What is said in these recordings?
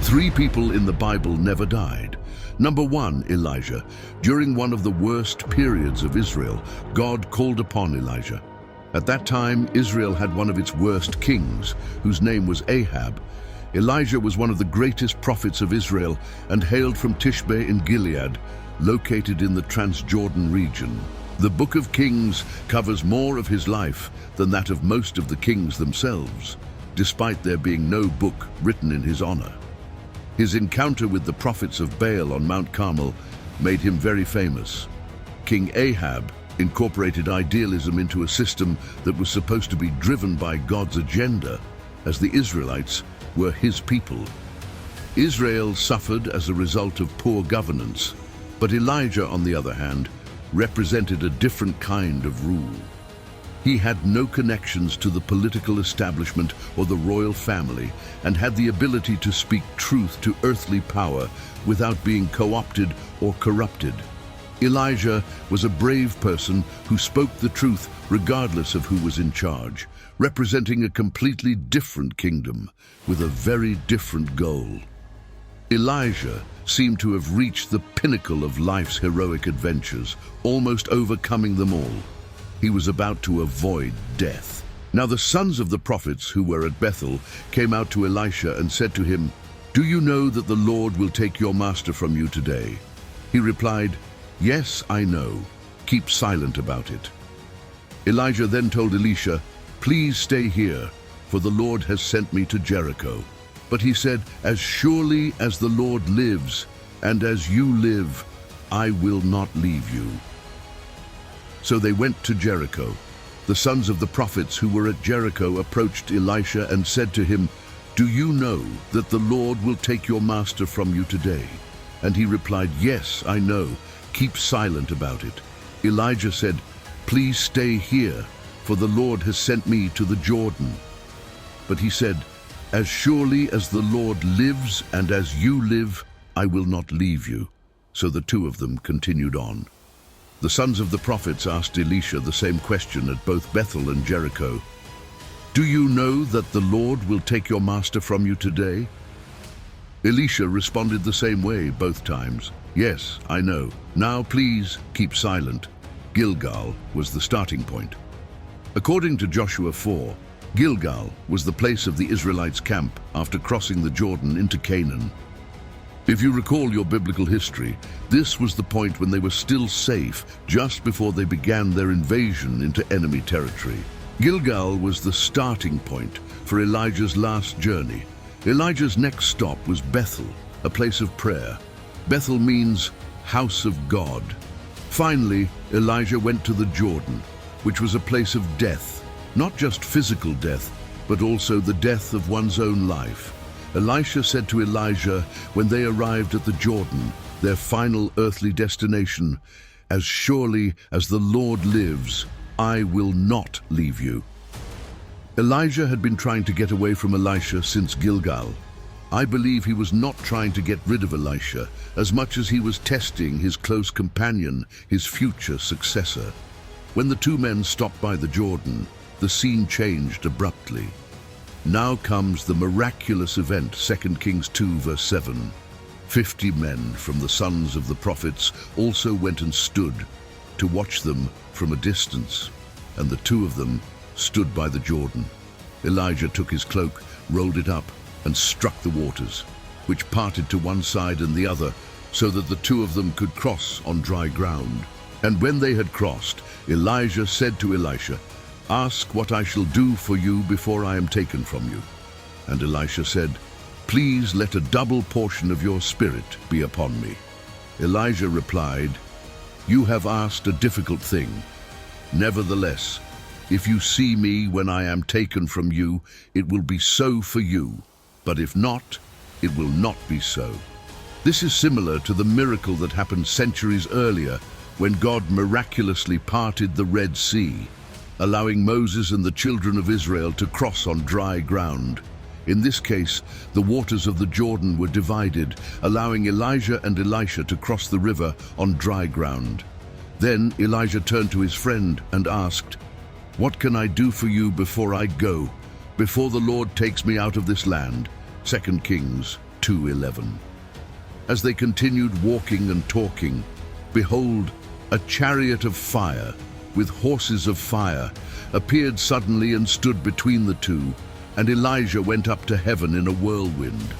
Three people in the Bible never died. Number one, Elijah. During one of the worst periods of Israel, God called upon Elijah. At that time, Israel had one of its worst kings, whose name was Ahab. Elijah was one of the greatest prophets of Israel and hailed from Tishbe in Gilead, located in the Transjordan region. The Book of Kings covers more of his life than that of most of the kings themselves, despite there being no book written in his honor. His encounter with the prophets of Baal on Mount Carmel made him very famous. King Ahab incorporated idealism into a system that was supposed to be driven by God's agenda, as the Israelites were his people. Israel suffered as a result of poor governance, but Elijah, on the other hand, represented a different kind of rule. He had no connections to the political establishment or the royal family and had the ability to speak truth to earthly power without being co-opted or corrupted. Elijah was a brave person who spoke the truth regardless of who was in charge, representing a completely different kingdom with a very different goal. Elijah seemed to have reached the pinnacle of life's heroic adventures, almost overcoming them all. He was about to avoid death. Now the sons of the prophets who were at Bethel came out to Elisha and said to him, "Do you know that the Lord will take your master from you today?" He replied, "Yes, I know. Keep silent about it." Elijah then told Elisha, "Please stay here, for the Lord has sent me to Jericho." But he said, "As surely as the Lord lives, and as you live, I will not leave you." So they went to Jericho. The sons of the prophets who were at Jericho approached Elisha and said to him, "Do you know that the Lord will take your master from you today?" And he replied, "Yes, I know. Keep silent about it." Elijah said, "Please stay here, for the Lord has sent me to the Jordan." But he said, "As surely as the Lord lives and as you live, I will not leave you." So the two of them continued on. The sons of the prophets asked Elisha the same question at both Bethel and Jericho. "Do you know that the Lord will take your master from you today?" Elisha responded the same way both times. "Yes, I know. Now please keep silent." Gilgal was the starting point. According to Joshua 4, Gilgal was the place of the Israelites' camp after crossing the Jordan into Canaan. If you recall your biblical history, this was the point when they were still safe just before they began their invasion into enemy territory. Gilgal was the starting point for Elijah's last journey. Elijah's next stop was Bethel, a place of prayer. Bethel means house of God. Finally, Elijah went to the Jordan, which was a place of death, not just physical death, but also the death of one's own life. Elisha said to Elijah when they arrived at the Jordan, their final earthly destination, "As surely as the Lord lives, I will not leave you." Elijah had been trying to get away from Elisha since Gilgal. I believe he was not trying to get rid of Elisha as much as he was testing his close companion, his future successor. When the two men stopped by the Jordan, the scene changed abruptly. Now comes the miraculous event, 2 Kings 2 verse 7. 50 men from the sons of the prophets also went and stood to watch them from a distance, and the two of them stood by the Jordan. Elijah took his cloak, rolled it up, and struck the waters, which parted to one side and the other, so that the two of them could cross on dry ground. And when they had crossed, Elijah said to Elisha, "Ask what I shall do for you before I am taken from you." And Elisha said, "Please let a double portion of your spirit be upon me." Elijah replied, "You have asked a difficult thing. Nevertheless, if you see me when I am taken from you, it will be so for you. But if not, it will not be so." This is similar to the miracle that happened centuries earlier when God miraculously parted the Red Sea, allowing Moses and the children of Israel to cross on dry ground. In this case, the waters of the Jordan were divided, allowing Elijah and Elisha to cross the river on dry ground. Then Elijah turned to his friend and asked, "What can I do for you before I go, before the Lord takes me out of this land?" 2 Kings 2:11. As they continued walking and talking, behold, a chariot of fire with horses of fire appeared suddenly and stood between the two, and Elijah went up to heaven in a whirlwind.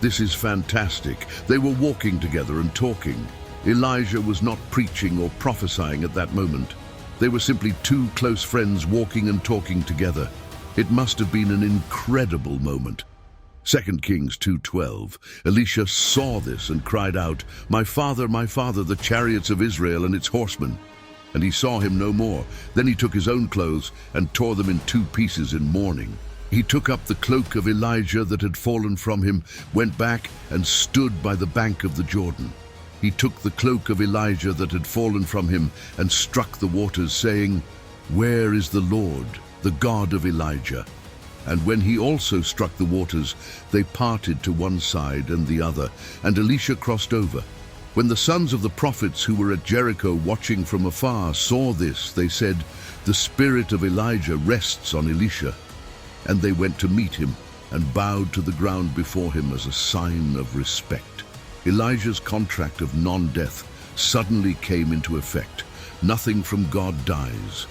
This is fantastic. They were walking together and talking. Elijah was not preaching or prophesying at that moment. They were simply two close friends walking and talking together. It must have been an incredible moment. 2 Kings 2:12. Elisha saw this and cried out, my father, the chariots of Israel and its horsemen." And he saw him no more. Then he took his own clothes and tore them in 2 pieces in mourning. He took up the cloak of Elijah that had fallen from him, went back and stood by the bank of the Jordan. He took the cloak of Elijah that had fallen from him and struck the waters, saying, "Where is the Lord, the God of Elijah?" And when he also struck the waters, they parted to one side and the other, and Elisha crossed over. When the sons of the prophets who were at Jericho watching from afar saw this, they said, "The spirit of Elijah rests on Elisha." And they went to meet him and bowed to the ground before him as a sign of respect. Elijah's contract of non-death suddenly came into effect. Nothing from God dies.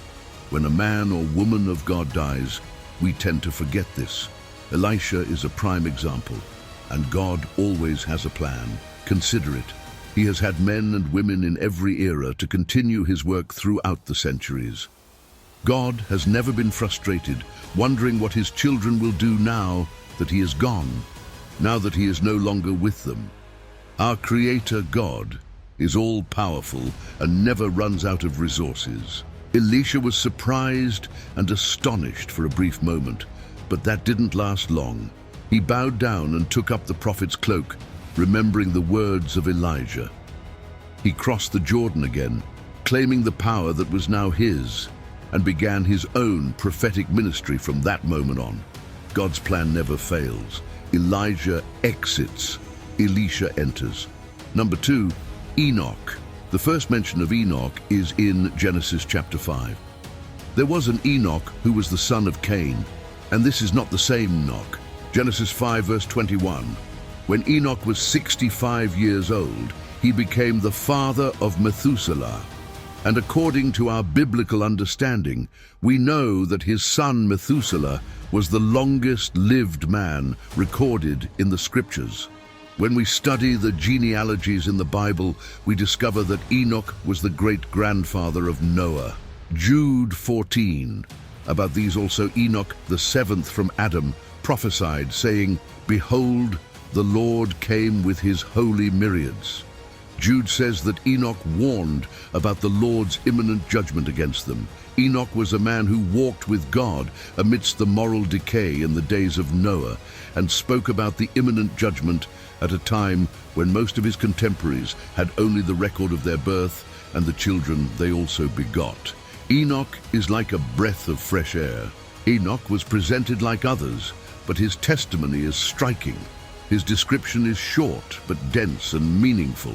When a man or woman of God dies, we tend to forget this. Elisha is a prime example, and God always has a plan. Consider it. He has had men and women in every era to continue his work throughout the centuries. God has never been frustrated, wondering what his children will do now that he is gone, now that he is no longer with them. Our Creator God is all-powerful and never runs out of resources. Elisha was surprised and astonished for a brief moment, but that didn't last long. He bowed down and took up the prophet's cloak, remembering the words of Elijah. He crossed the Jordan again, claiming the power that was now his, and began his own prophetic ministry from that moment on. God's plan never fails. Elijah exits, Elisha enters. Number 2, Enoch. The first mention of Enoch is in Genesis chapter 5. There was an Enoch who was the son of Cain, and this is not the same Enoch. Genesis 5 verse 21. When Enoch was 65 years old, he became the father of Methuselah. And according to our biblical understanding, we know that his son Methuselah was the longest-lived man recorded in the scriptures. When we study the genealogies in the Bible, we discover that Enoch was the great-grandfather of Noah. Jude 14. About these also Enoch, the 7th from Adam, prophesied, saying, "Behold, the Lord came with his holy myriads." Jude says that Enoch warned about the Lord's imminent judgment against them. Enoch was a man who walked with God amidst the moral decay in the days of Noah and spoke about the imminent judgment at a time when most of his contemporaries had only the record of their birth and the children they also begot. Enoch is like a breath of fresh air. Enoch was presented like others, but his testimony is striking. His description is short but dense and meaningful.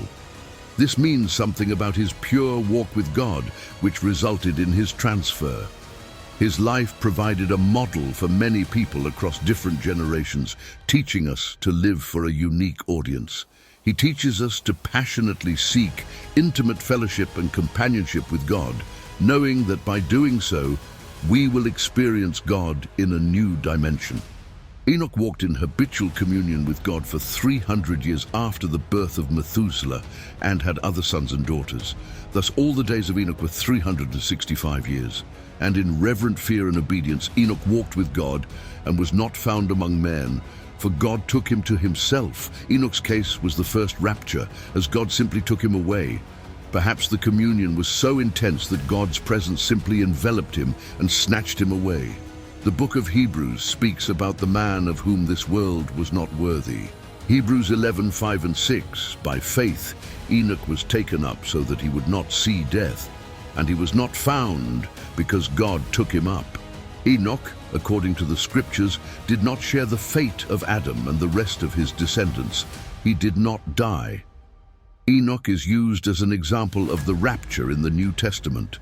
This means something about his pure walk with God, which resulted in his transfer. His life provided a model for many people across different generations, teaching us to live for a unique audience. He teaches us to passionately seek intimate fellowship and companionship with God, knowing that by doing so, we will experience God in a new dimension. Enoch walked in habitual communion with God for 300 years after the birth of Methuselah and had other sons and daughters. Thus all the days of Enoch were 365 years. And in reverent fear and obedience, Enoch walked with God and was not found among men, for God took him to himself. Enoch's case was the first rapture, as God simply took him away. Perhaps the communion was so intense that God's presence simply enveloped him and snatched him away. The book of Hebrews speaks about the man of whom this world was not worthy. Hebrews 11:5 and 6, by faith Enoch was taken up so that he would not see death, and he was not found because God took him up. Enoch, according to the scriptures, did not share the fate of Adam and the rest of his descendants. He did not die. Enoch is used as an example of the rapture in the New Testament.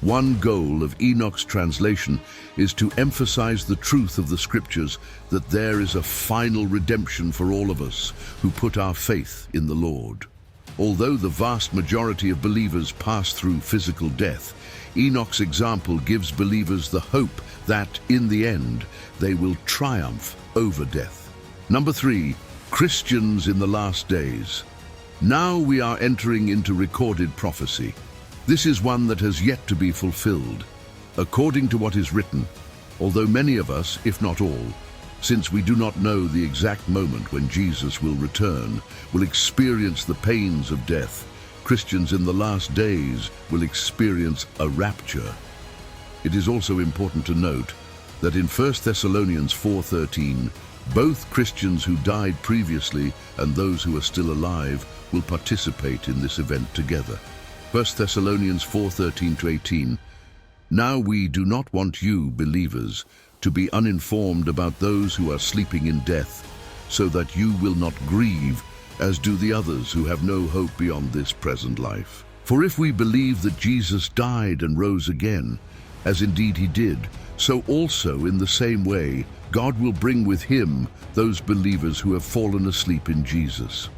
One goal of Enoch's translation is to emphasize the truth of the scriptures that there is a final redemption for all of us who put our faith in the Lord. Although the vast majority of believers pass through physical death, Enoch's example gives believers the hope that, in the end, they will triumph over death. Number 3, Christians in the last days. Now we are entering into recorded prophecy. This is one that has yet to be fulfilled. According to what is written, although many of us, if not all, since we do not know the exact moment when Jesus will return, will experience the pains of death, Christians in the last days will experience a rapture. It is also important to note that in 1 Thessalonians 4:13, both Christians who died previously and those who are still alive will participate in this event together. 1 Thessalonians 4:13-18. Now we do not want you, believers, to be uninformed about those who are sleeping in death, so that you will not grieve, as do the others who have no hope beyond this present life. For if we believe that Jesus died and rose again, as indeed he did, so also in the same way God will bring with him those believers who have fallen asleep in Jesus.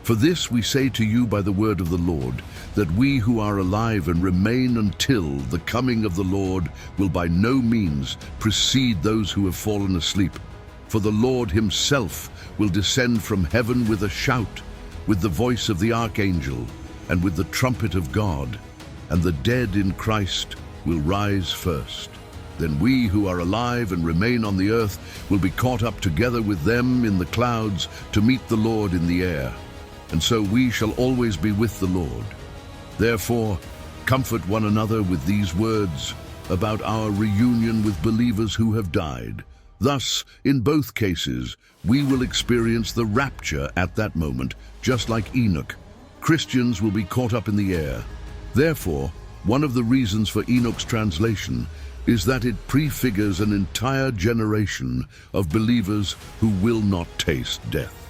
For this we say to you by the word of the Lord, that we who are alive and remain until the coming of the Lord will by no means precede those who have fallen asleep. For the Lord himself will descend from heaven with a shout, with the voice of the archangel, and with the trumpet of God, and the dead in Christ will rise first. Then we who are alive and remain on the earth will be caught up together with them in the clouds to meet the Lord in the air. And so we shall always be with the Lord. Therefore, comfort one another with these words about our reunion with believers who have died. Thus, in both cases, we will experience the rapture at that moment, just like Enoch. Christians will be caught up in the air. Therefore, one of the reasons for Enoch's translation is that it prefigures an entire generation of believers who will not taste death.